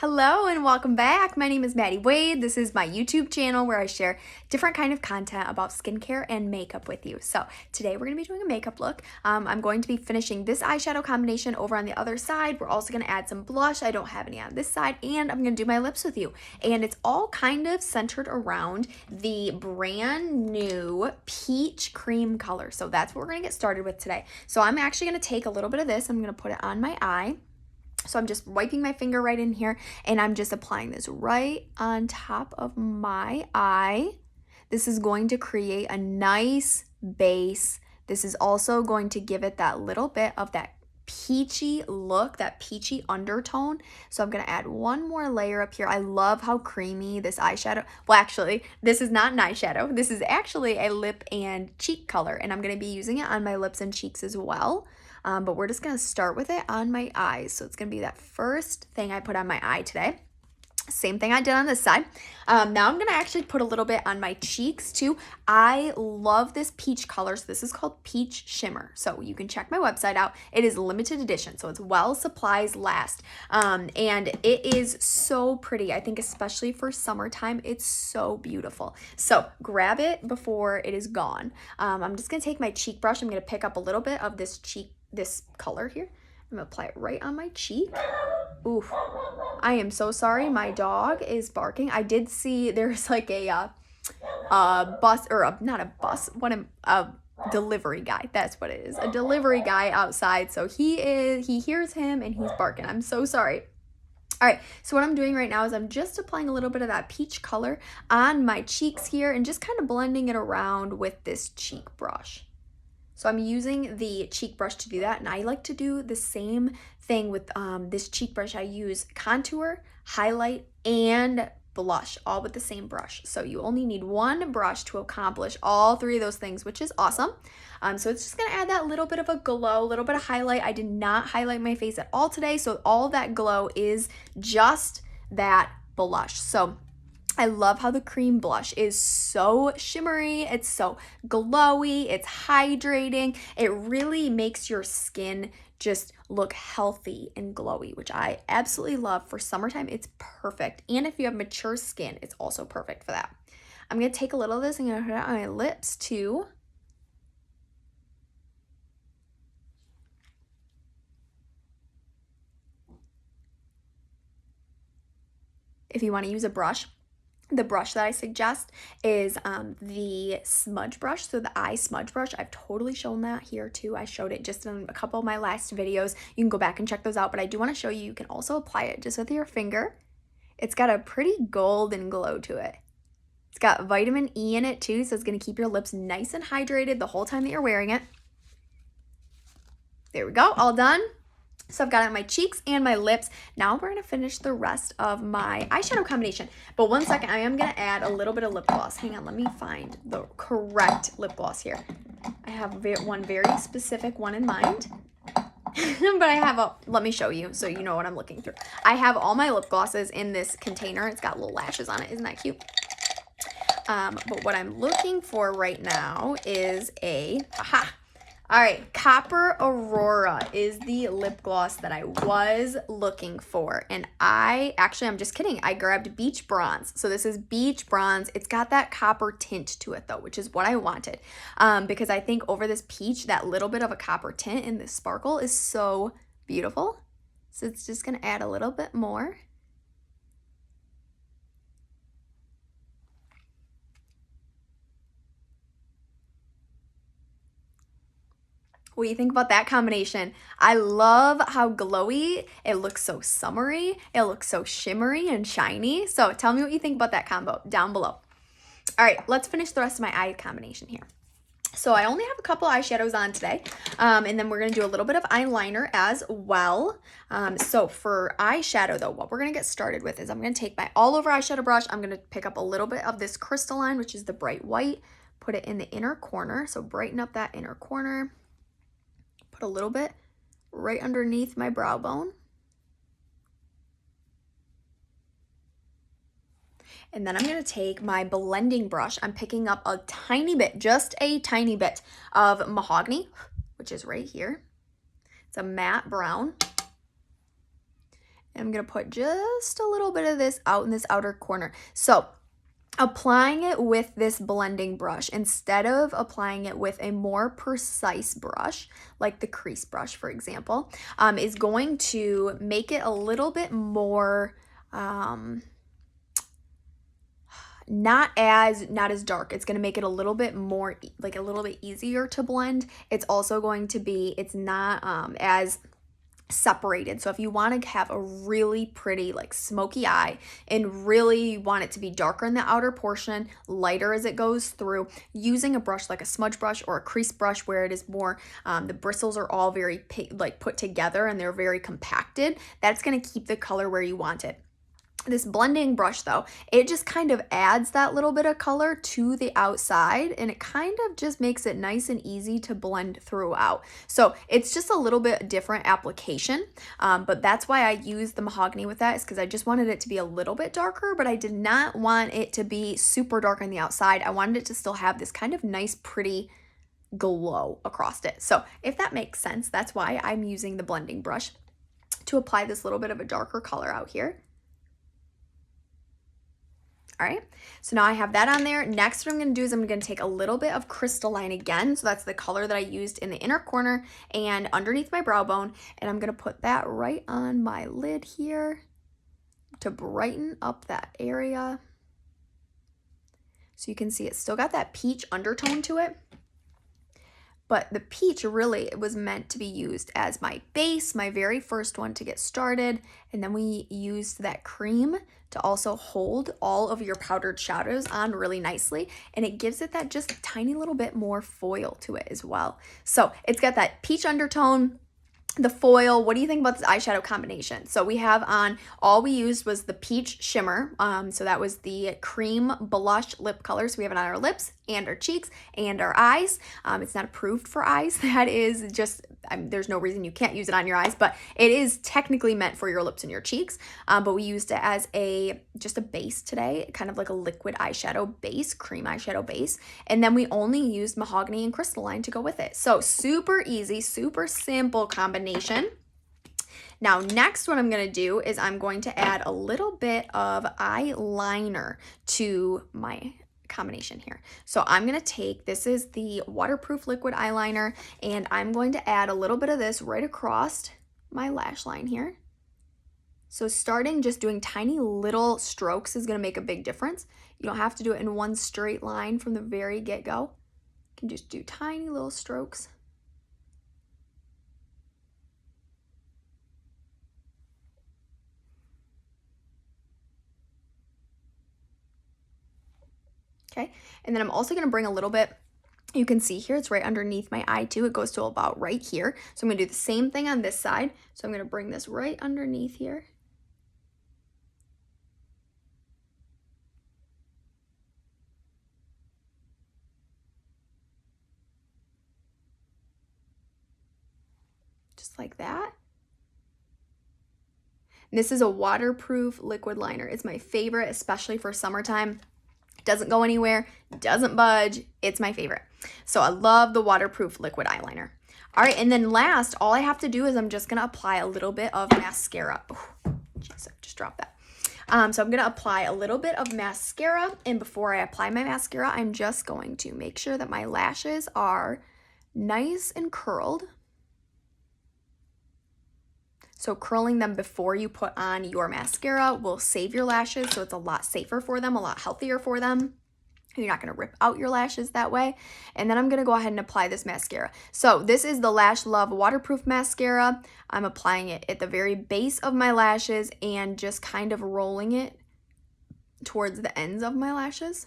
Hello and welcome back. My name is Maddie Wade. This is my YouTube channel where I share different kind of content about skincare and makeup with you. So today we're going to be doing a makeup look. I'm going to be finishing this eyeshadow combination over on the other side. We're also going to add some blush. I don't have any on this side, and I'm going to do my lips with you. And it's all kind of centered around the brand new peach cream color. So that's what we're going to get started with today. So I'm actually going to take a little bit of this. I'm going to put it on my eye. So I'm just wiping my finger right in here, and I'm just applying this right on top of my eye. This is going to create a nice base. This is also going to give it that little bit of that peachy look, that peachy undertone. So I'm going to add one more layer up here. I love how creamy this eyeshadow, well actually, this is not an eyeshadow. This is actually a lip and cheek color, and I'm going to be using it on my lips and cheeks as well. But we're just going to start with it on my eyes. So it's going to be that first thing I put on my eye today. Same thing I did on this side. Now I'm going to actually put a little bit on my cheeks too. I love this peach color. So this is called Peach Shimmer. So you can check my website out. It is limited edition. So it's while supplies last. And it is so pretty. I think especially for summertime, it's so beautiful. So grab it before it is gone. I'm just going to take my cheek brush. I'm going to pick up a little bit of this color here. I'm gonna apply it right on my cheek. Oof. I am so sorry. My dog is barking. I did see there's like a bus, or not a bus, a delivery guy. That's what it is. A delivery guy outside. So he hears him and he's barking. I'm so sorry. All right, so what I'm doing right now is I'm just applying a little bit of that peach color on my cheeks here and just kind of blending it around with this cheek brush. So I'm using the cheek brush to do that, and I like to do the same thing with this cheek brush. I use contour, highlight, and blush, all with the same brush. So you only need one brush to accomplish all three of those things, which is awesome. So it's just gonna add that little bit of a glow, a little bit of highlight. I did not highlight my face at all today, so all that glow is just that blush. So I love how the cream blush is so shimmery, it's so glowy, it's hydrating. It really makes your skin just look healthy and glowy, which I absolutely love. For summertime, it's perfect. And if you have mature skin, it's also perfect for that. I'm going to take a little of this and I'm going to put it on my lips too. If you want to use a brush, the brush that I suggest is the smudge brush, so the eye smudge brush. I've totally shown that here too. I showed it just in a couple of my last videos. You can go back and check those out, but I do want to show you, you can also apply it just with your finger. It's got a pretty golden glow to it. It's got vitamin E in it too, so it's going to keep your lips nice and hydrated the whole time that you're wearing it. There we go, all done. So I've got it on my cheeks and my lips. Now we're going to finish the rest of my eyeshadow combination. But one second, I am going to add a little bit of lip gloss. Hang on, let me find the correct lip gloss here. I have one very specific one in mind. But I have let me show you so you know what I'm looking through. I have all my lip glosses in this container. It's got little lashes on it. Isn't that cute? But what I'm looking for right now is all right, Copper Aurora is the lip gloss that I was looking for. And I'm just kidding. I grabbed Beach Bronze. So this is Beach Bronze. It's got that copper tint to it though, which is what I wanted. Because I think over this peach, that little bit of a copper tint in this sparkle is so beautiful. So it's just gonna add a little bit more. What do you think about that combination? I love how glowy it looks, so summery. It looks so shimmery and shiny. So tell me what you think about that combo down below. All right, let's finish the rest of my eye combination here. So I only have a couple eyeshadows on today, and then we're going to do a little bit of eyeliner as well. So for eyeshadow though, what we're going to get started with is I'm going to take my all over eyeshadow brush. I'm going to pick up a little bit of this Crystalline, which is the bright white, put it in the inner corner. So brighten up that inner corner. Put a little bit right underneath my brow bone. And then I'm going to take my blending brush. I'm picking up a tiny bit, just a tiny bit of Mahogany, which is right here. It's a matte brown. And I'm going to put just a little bit of this out in this outer corner. So applying it with this blending brush instead of applying it with a more precise brush, like the crease brush, for example, is going to make it a little bit more, not as dark. It's going to make it a little bit more, like a little bit easier to blend. It's also going to be, it's not as separated. So if you want to have a really pretty like smoky eye and really want it to be darker in the outer portion, lighter as it goes through, using a brush like a smudge brush or a crease brush where it is more, the bristles are all very like put together and they're very compacted, that's going to keep the color where you want it. This blending brush though, it just kind of adds that little bit of color to the outside and it kind of just makes it nice and easy to blend throughout. So it's just a little bit different application, but that's why I use the mahogany with that, is because I just wanted it to be a little bit darker, but I did not want it to be super dark on the outside. I wanted it to still have this kind of nice, pretty glow across it. So if that makes sense, that's why I'm using the blending brush to apply this little bit of a darker color out here. All right, so now I have that on there. Next, what I'm gonna do is I'm gonna take a little bit of Crystalline again. So that's the color that I used in the inner corner and underneath my brow bone. And I'm gonna put that right on my lid here to brighten up that area. So you can see it's still got that peach undertone to it. But the peach really was meant to be used as my base, my very first one to get started. And then we used that cream to also hold all of your powdered shadows on really nicely. And it gives it that just tiny little bit more foil to it as well. So it's got that peach undertone, the foil. What do you think about this eyeshadow combination? So we have on, all we used was the peach shimmer. So that was the cream blush lip color. So we have it on our lips and our cheeks and our eyes. It's not approved for eyes. That is just, there's no reason you can't use it on your eyes, but it is technically meant for your lips and your cheeks. But we used it as just a base today, kind of like a liquid eyeshadow base, cream eyeshadow base. And then we only used mahogany and crystalline to go with it. So super easy, super simple combination. Now, next what I'm going to do is I'm going to add a little bit of eyeliner to my combination here. So I'm going to take, this is the waterproof liquid eyeliner, and I'm going to add a little bit of this right across my lash line here. So starting just doing tiny little strokes is going to make a big difference. You don't have to do it in one straight line from the very get-go. You can just do tiny little strokes. Okay, and then I'm also going to bring a little bit, you can see here, it's right underneath my eye too. It goes to about right here. So I'm going to do the same thing on this side. So I'm going to bring this right underneath here. Just like that. And this is a waterproof liquid liner. It's my favorite, especially for summertime. Doesn't go anywhere, doesn't budge. It's my favorite. So I love the waterproof liquid eyeliner. All right, and then last, all I have to do is I'm just gonna apply a little bit of mascara. Oh, jeez, I just dropped that. So I'm gonna apply a little bit of mascara, and before I apply my mascara, I'm just going to make sure that my lashes are nice and curled. So curling them before you put on your mascara will save your lashes, so it's a lot safer for them, a lot healthier for them. You're not going to rip out your lashes that way. And then I'm going to go ahead and apply this mascara. So this is the Lash Love Waterproof Mascara. I'm applying it at the very base of my lashes and just kind of rolling it towards the ends of my lashes.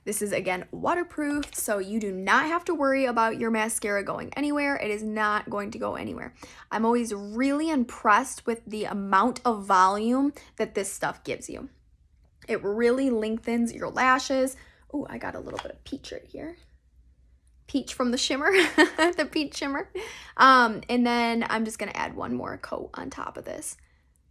This is, again, waterproof, so you do not have to worry about your mascara going anywhere. It is not going to go anywhere. I'm always really impressed with the amount of volume that this stuff gives you. It really lengthens your lashes. Oh, I got a little bit of peach right here. Peach from the shimmer, the peach shimmer. And then I'm just going to add one more coat on top of this.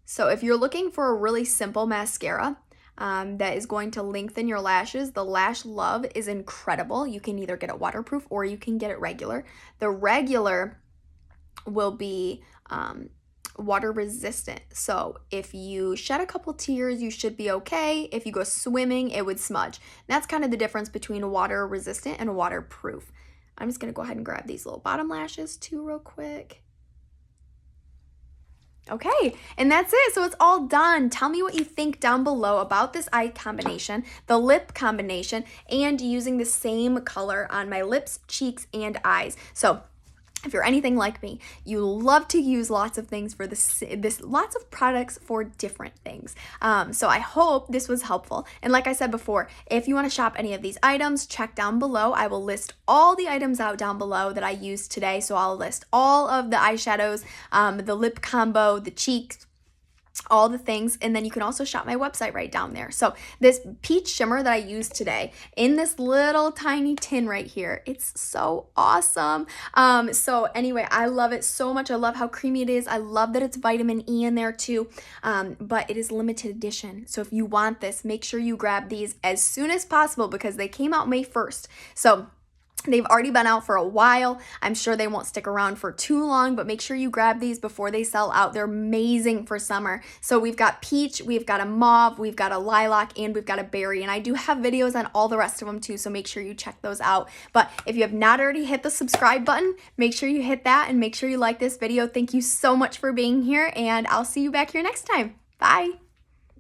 So if you're looking for a really simple mascara, that is going to lengthen your lashes, the Lash Love is incredible. You can either get it waterproof or you can get it regular. The regular will be water resistant. So if you shed a couple tears, you should be okay. If you go swimming, it would smudge. That's kind of the difference between water resistant and waterproof. I'm just gonna go ahead and grab these little bottom lashes too real quick. Okay, and that's it. So it's all done. Tell me what you think down below about this eye combination, the lip combination, and using the same color on my lips, cheeks, and eyes. So if you're anything like me, you love to use lots of things for lots of products for different things. So I hope this was helpful. And like I said before, if you want to shop any of these items, check down below. I will list all the items out down below that I used today. So I'll list all of the eyeshadows, the lip combo, the cheeks, all the things, and then you can also shop my website right down there. So this peach shimmer that I used today in this little tiny tin right here, it's so awesome. So anyway, I love it so much. I love how creamy it is. I love that it's vitamin E in there too, but it is limited edition. So if you want this, make sure you grab these as soon as possible because they came out May 1st. So they've already been out for a while. I'm sure they won't stick around for too long, but make sure you grab these before they sell out. They're amazing for summer. So we've got peach, we've got a mauve, we've got a lilac, and we've got a berry. And I do have videos on all the rest of them too, so make sure you check those out. But if you have not already hit the subscribe button, make sure you hit that and make sure you like this video. Thank you so much for being here, and I'll see you back here next time. Bye.